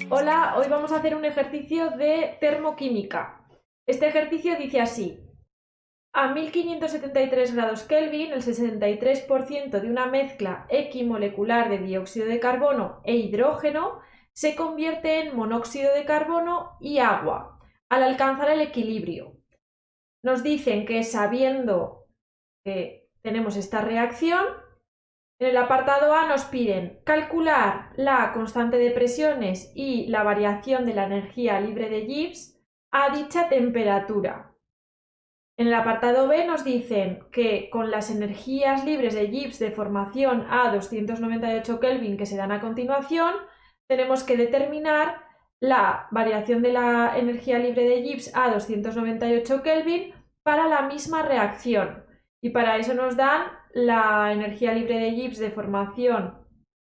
Hola, hoy vamos a hacer un ejercicio de termoquímica. Este ejercicio dice así: a 1573 grados Kelvin, el 63% de una mezcla equimolecular de dióxido de carbono e hidrógeno se convierte en monóxido de carbono y agua al alcanzar el equilibrio. Nos dicen que sabiendo que tenemos esta reacción, en el apartado A nos piden calcular la constante de presiones y la variación de la energía libre de Gibbs a dicha temperatura. En el apartado B nos dicen que con las energías libres de Gibbs de formación a 298 Kelvin que se dan a continuación, tenemos que determinar la variación de la energía libre de Gibbs a 298 Kelvin para la misma reacción. Y para eso nos dan la energía libre de Gibbs de formación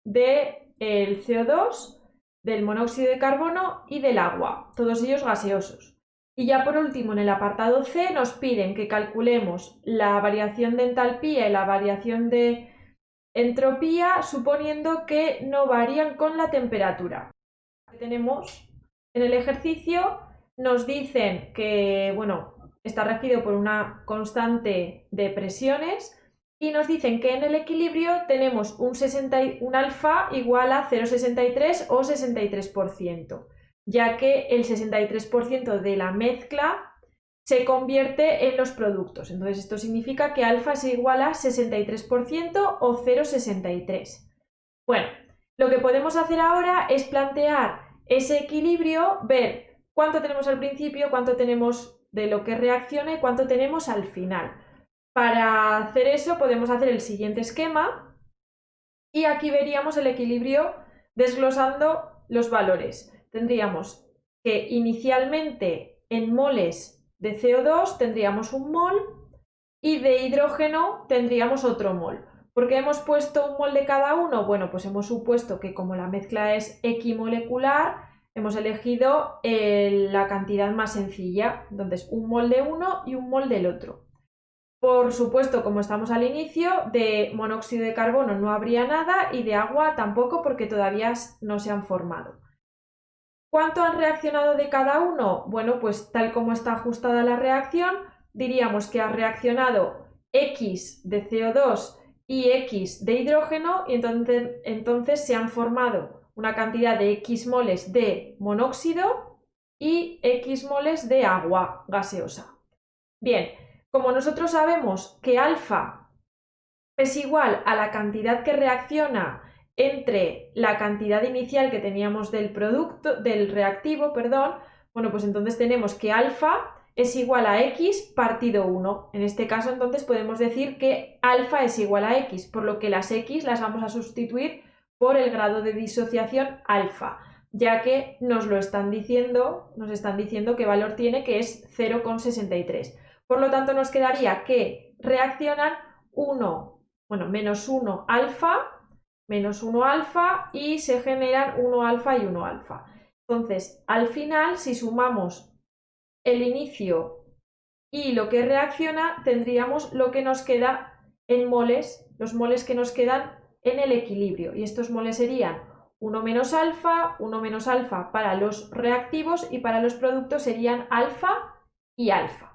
del CO2, del monóxido de carbono y del agua, todos ellos gaseosos. Y ya por último, en el apartado C nos piden que calculemos la variación de entalpía y la variación de entropía, suponiendo que no varían con la temperatura. Tenemos en el ejercicio, nos dicen que, está regido por una constante de presiones y nos dicen que en el equilibrio tenemos un alfa igual a 0,63 o 63%, ya que el 63% de la mezcla se convierte en los productos. Entonces esto significa que alfa es igual a 63% o 0,63. Bueno, lo que podemos hacer ahora es plantear ese equilibrio, ver cuánto tenemos al principio, cuánto tenemos de lo que reacciona y cuánto tenemos al final. Para hacer eso podemos hacer el siguiente esquema y aquí veríamos el equilibrio desglosando los valores. Tendríamos que inicialmente en moles de CO2 tendríamos un mol y de hidrógeno tendríamos otro mol. ¿Por qué hemos puesto un mol de cada uno? Bueno, pues hemos supuesto que como la mezcla es equimolecular, hemos elegido la cantidad más sencilla. Entonces, un mol de uno y un mol del otro. Por supuesto, como estamos al inicio, de monóxido de carbono no habría nada y de agua tampoco porque todavía no se han formado. ¿Cuánto han reaccionado de cada uno? Bueno, pues tal como está ajustada la reacción, diríamos que ha reaccionado X de CO2 y X de hidrógeno y entonces se han formado una cantidad de X moles de monóxido y X moles de agua gaseosa. Bien, como nosotros sabemos que alfa es igual a la cantidad que reacciona entre la cantidad inicial que teníamos del reactivo, bueno, pues entonces tenemos que alfa es igual a x partido 1. En este caso, entonces, podemos decir que alfa es igual a x, por lo que las x las vamos a sustituir por el grado de disociación alfa, ya que nos están diciendo qué valor tiene, que es 0,63. Por lo tanto, nos quedaría que reaccionan menos 1 alfa y se generan 1 alfa y 1 alfa. Entonces, al final, si sumamos el inicio y lo que reacciona, tendríamos lo que nos queda en moles, los moles que nos quedan en el equilibrio. Y estos moles serían 1 menos alfa para los reactivos y para los productos serían alfa y alfa.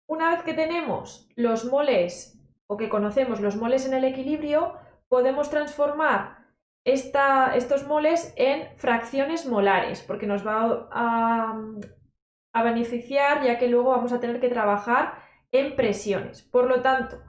Una vez que tenemos los moles o que conocemos los moles en el equilibrio, podemos transformar estos moles en fracciones molares, porque nos va a beneficiar, ya que luego vamos a tener que trabajar en presiones. Por lo tanto,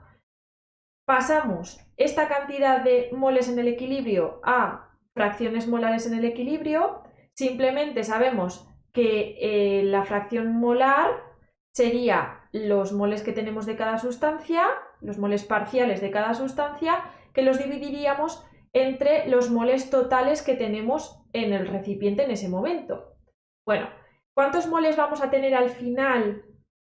pasamos esta cantidad de moles en el equilibrio a fracciones molares en el equilibrio. Simplemente sabemos que la fracción molar sería los moles que tenemos de cada sustancia, los moles parciales de cada sustancia, que los dividiríamos entre los moles totales que tenemos en el recipiente en ese momento. Bueno, ¿cuántos moles vamos a tener al final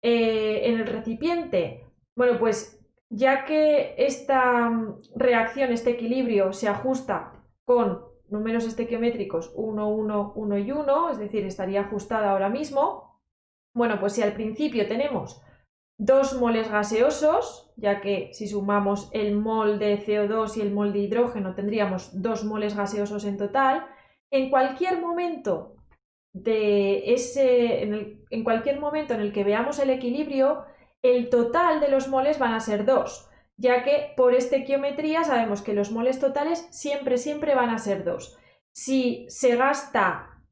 en el recipiente? Bueno, pues ya que esta reacción, este equilibrio, se ajusta con números estequiométricos 1, 1, 1 y 1, es decir, estaría ajustada ahora mismo. Bueno, pues si al principio tenemos 2 moles gaseosos, ya que si sumamos el mol de CO2 y el mol de hidrógeno tendríamos 2 moles gaseosos en total. En cualquier momento en cualquier momento en el que veamos el equilibrio, el total de los moles van a ser 2, ya que por estequiometría sabemos que los moles totales siempre van a ser 2. Si se gasta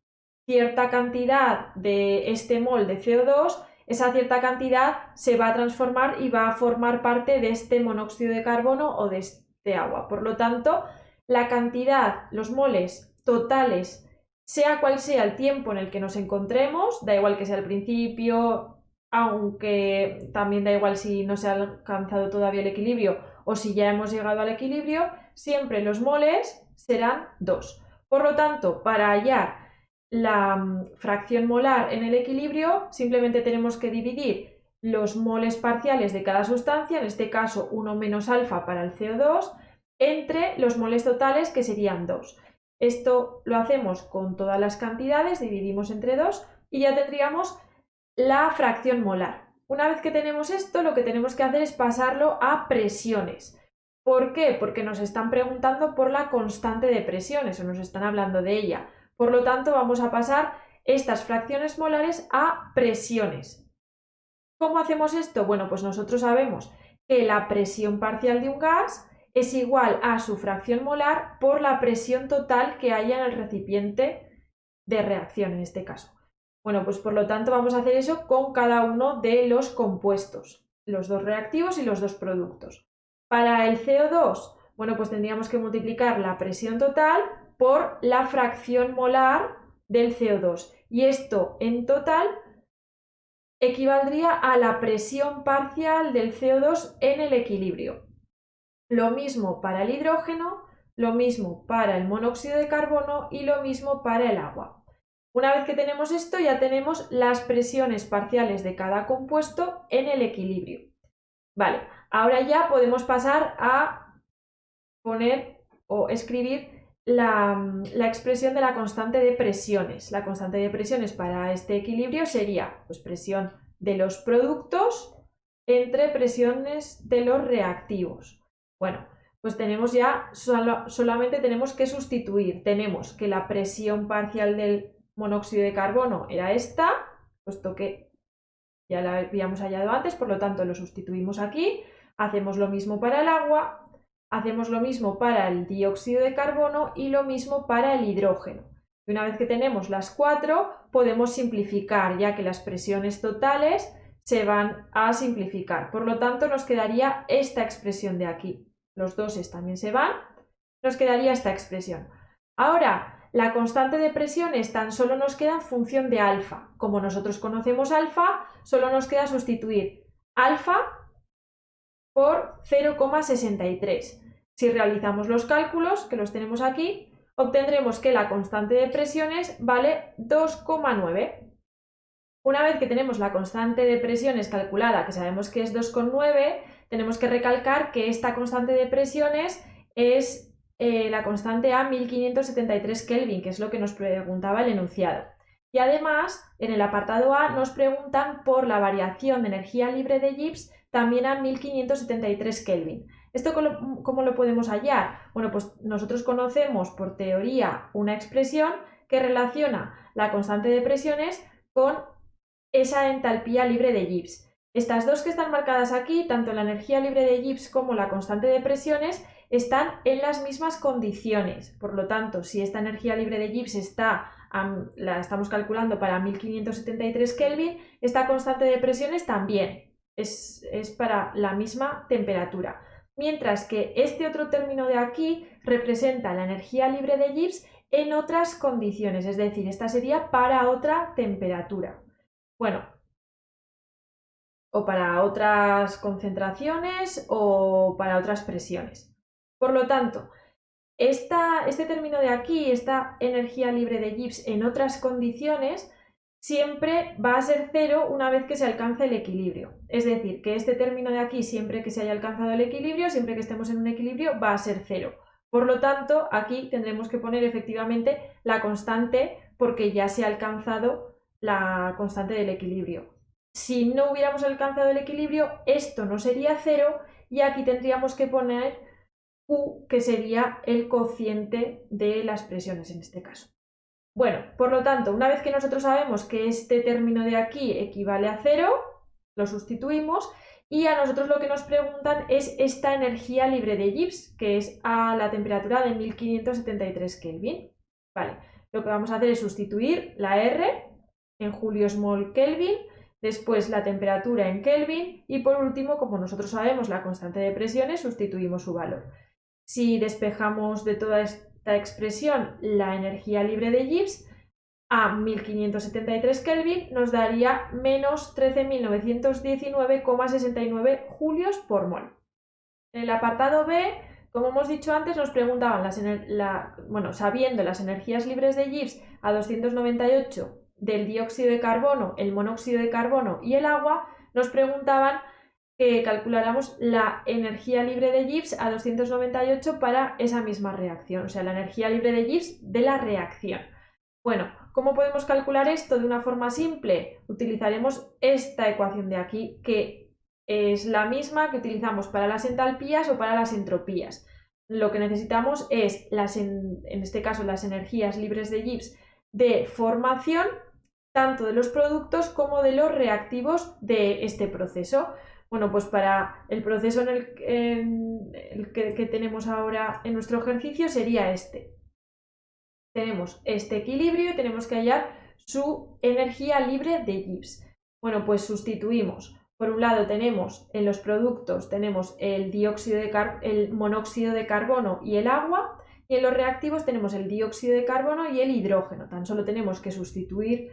cierta cantidad de este mol de CO2, esa cierta cantidad se va a transformar y va a formar parte de este monóxido de carbono o de este agua. Por lo tanto, la cantidad, los moles totales, sea cual sea el tiempo en el que nos encontremos, da igual que sea al principio, aunque también da igual si no se ha alcanzado todavía el equilibrio o si ya hemos llegado al equilibrio, siempre los moles serán 2. Por lo tanto, para hallar la fracción molar en el equilibrio, simplemente tenemos que dividir los moles parciales de cada sustancia, en este caso 1 menos alfa para el CO2, entre los moles totales, que serían 2. Esto lo hacemos con todas las cantidades, dividimos entre 2 y ya tendríamos la fracción molar. Una vez que tenemos esto, lo que tenemos que hacer es pasarlo a presiones. ¿Por qué? Porque nos están preguntando por la constante de presiones o nos están hablando de ella. Por lo tanto, vamos a pasar estas fracciones molares a presiones. ¿Cómo hacemos esto? Bueno, pues nosotros sabemos que la presión parcial de un gas es igual a su fracción molar por la presión total que haya en el recipiente de reacción, en este caso. Bueno, pues por lo tanto vamos a hacer eso con cada uno de los compuestos, los dos reactivos y los dos productos. Para el CO2, bueno, pues tendríamos que multiplicar la presión total por la fracción molar del CO2 y esto en total equivaldría a la presión parcial del CO2 en el equilibrio. Lo mismo para el hidrógeno, lo mismo para el monóxido de carbono y lo mismo para el agua. Una vez que tenemos esto, ya tenemos las presiones parciales de cada compuesto en el equilibrio. Vale, ahora ya podemos pasar a poner o escribir la expresión de la constante de presiones. La constante de presiones para este equilibrio sería pues, presión de los productos entre presiones de los reactivos. Bueno, pues tenemos ya, solamente tenemos que sustituir. Tenemos que la presión parcial del monóxido de carbono era esta, puesto que ya la habíamos hallado antes, por lo tanto lo sustituimos aquí. Hacemos lo mismo para el agua. Hacemos lo mismo para el dióxido de carbono y lo mismo para el hidrógeno. Y una vez que tenemos las 4, podemos simplificar, ya que las presiones totales se van a simplificar. Por lo tanto, nos quedaría esta expresión de aquí. Los doses también se van. Nos quedaría esta expresión. Ahora, la constante de presiones tan solo nos queda en función de alfa. Como nosotros conocemos alfa, solo nos queda sustituir alfa por 0,63. Si realizamos los cálculos, que los tenemos aquí, obtendremos que la constante de presiones vale 2,9. Una vez que tenemos la constante de presiones calculada, que sabemos que es 2,9, tenemos que recalcar que esta constante de presiones es la constante a 1573 Kelvin, que es lo que nos preguntaba el enunciado. Y además, en el apartado A nos preguntan por la variación de energía libre de Gibbs también a 1573 Kelvin. ¿Esto cómo lo podemos hallar? Bueno, pues nosotros conocemos por teoría una expresión que relaciona la constante de presiones con esa entalpía libre de Gibbs. Estas dos que están marcadas aquí, tanto la energía libre de Gibbs como la constante de presiones, están en las mismas condiciones. Por lo tanto, si esta energía libre de Gibbs la estamos calculando para 1573 Kelvin, esta constante de presiones también es para la misma temperatura. Mientras que este otro término de aquí representa la energía libre de Gibbs en otras condiciones, es decir, esta sería para otra temperatura. Bueno, o para otras concentraciones o para otras presiones. Por lo tanto, este término de aquí, esta energía libre de Gibbs en otras condiciones, siempre va a ser cero una vez que se alcance el equilibrio. Es decir, que este término de aquí, siempre que se haya alcanzado el equilibrio, siempre que estemos en un equilibrio, va a ser cero. Por lo tanto, aquí tendremos que poner efectivamente la constante porque ya se ha alcanzado la constante del equilibrio. Si no hubiéramos alcanzado el equilibrio, esto no sería 0 y aquí tendríamos que poner Q, que sería el cociente de las presiones en este caso. Bueno, por lo tanto, una vez que nosotros sabemos que este término de aquí equivale a 0, lo sustituimos y a nosotros lo que nos preguntan es esta energía libre de Gibbs, que es a la temperatura de 1573 Kelvin. Vale, lo que vamos a hacer es sustituir la R en julios mol Kelvin, después la temperatura en Kelvin y por último, como nosotros sabemos la constante de presiones, sustituimos su valor. Si despejamos de toda esta expresión la energía libre de Gibbs, a 1573 Kelvin nos daría menos 13.919,69 julios por mol. En el apartado B, como hemos dicho antes, nos preguntaban, sabiendo las energías libres de Gibbs a 298 del dióxido de carbono, el monóxido de carbono y el agua, nos preguntaban que calculáramos la energía libre de Gibbs a 298 para esa misma reacción, o sea, la energía libre de Gibbs de la reacción. Bueno, ¿cómo podemos calcular esto de una forma simple? Utilizaremos esta ecuación de aquí, que es la misma que utilizamos para las entalpías o para las entropías. Lo que necesitamos es, en este caso, las energías libres de Gibbs de formación, tanto de los productos como de los reactivos de este proceso. Bueno, pues para el proceso que tenemos ahora en nuestro ejercicio sería este. Tenemos este equilibrio y tenemos que hallar su energía libre de Gibbs. Bueno, pues sustituimos. Por un lado tenemos en los productos tenemos el monóxido de carbono y el agua, y en los reactivos tenemos el dióxido de carbono y el hidrógeno. Tan solo tenemos que sustituir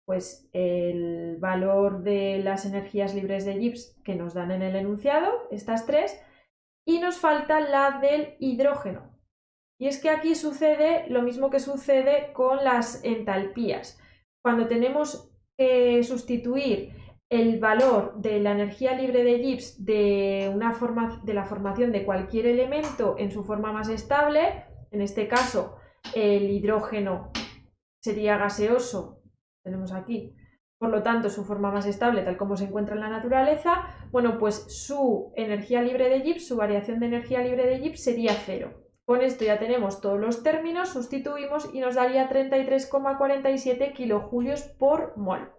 pues el valor de las energías libres de Gibbs que nos dan en el enunciado, estas tres, y nos falta la del hidrógeno. Y es que aquí sucede lo mismo que sucede con las entalpías. Cuando tenemos que sustituir el valor de la energía libre de Gibbs de la formación de cualquier elemento en su forma más estable, en este caso el hidrógeno sería gaseoso, tenemos aquí, por lo tanto su forma más estable tal como se encuentra en la naturaleza, bueno, pues su energía libre de Gibbs, su variación de energía libre de Gibbs sería 0. Con esto ya tenemos todos los términos, sustituimos y nos daría 33,47 kilojulios por mol.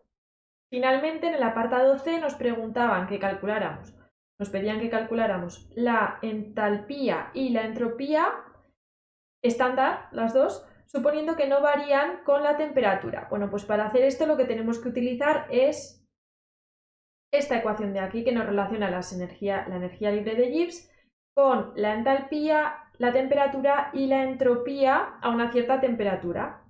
Finalmente, en el apartado C nos pedían que calculáramos la entalpía y la entropía estándar, las dos, suponiendo que no varían con la temperatura. Bueno, pues para hacer esto lo que tenemos que utilizar es esta ecuación de aquí que nos relaciona la energía libre de Gibbs con la entalpía, la temperatura y la entropía a una cierta temperatura.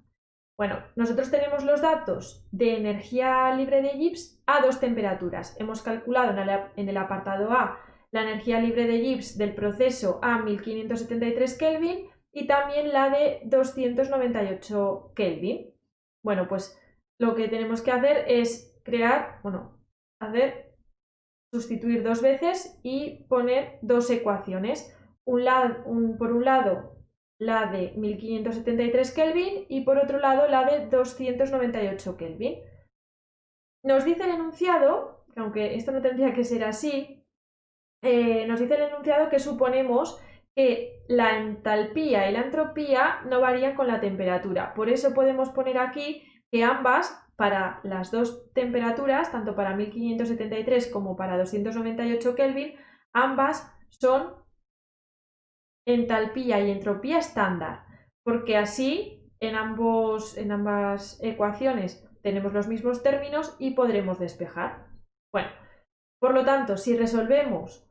Bueno, nosotros tenemos los datos de energía libre de Gibbs a dos temperaturas. Hemos calculado en el apartado A la energía libre de Gibbs del proceso a 1573 Kelvin y también la de 298 Kelvin. Bueno, pues lo que tenemos que hacer es sustituir dos veces y poner dos ecuaciones. Por un lado la de 1573 Kelvin y por otro lado la de 298 Kelvin. Nos dice el enunciado, que aunque esto no tendría que ser así, nos dice el enunciado que suponemos que la entalpía y la entropía no varían con la temperatura. Por eso podemos poner aquí que ambas, para las dos temperaturas, tanto para 1573 como para 298 Kelvin, ambas son entalpía y entropía estándar, porque así en ambas ecuaciones tenemos los mismos términos y podremos despejar. Bueno, por lo tanto, si resolvemos,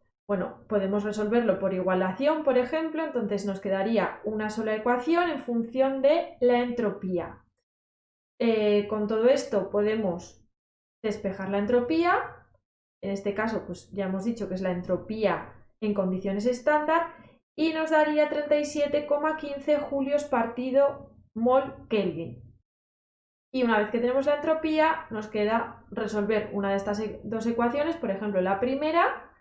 podemos resolverlo por igualación, por ejemplo, entonces nos quedaría una sola ecuación en función de la entropía. Con todo esto podemos despejar la entropía, en este caso pues ya hemos dicho que es la entropía en condiciones estándar, y nos daría 37,15 julios partido mol Kelvin. Y una vez que tenemos la entropía, nos queda resolver una de estas dos ecuaciones, por ejemplo la primera,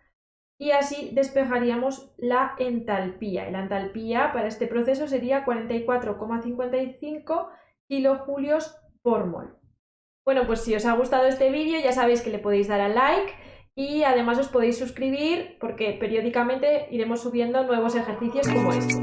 y así despejaríamos la entalpía. Y la entalpía para este proceso sería 44,55 kilojulios por mol. Bueno, pues si os ha gustado este vídeo ya sabéis que le podéis dar al like y además os podéis suscribir porque periódicamente iremos subiendo nuevos ejercicios como este.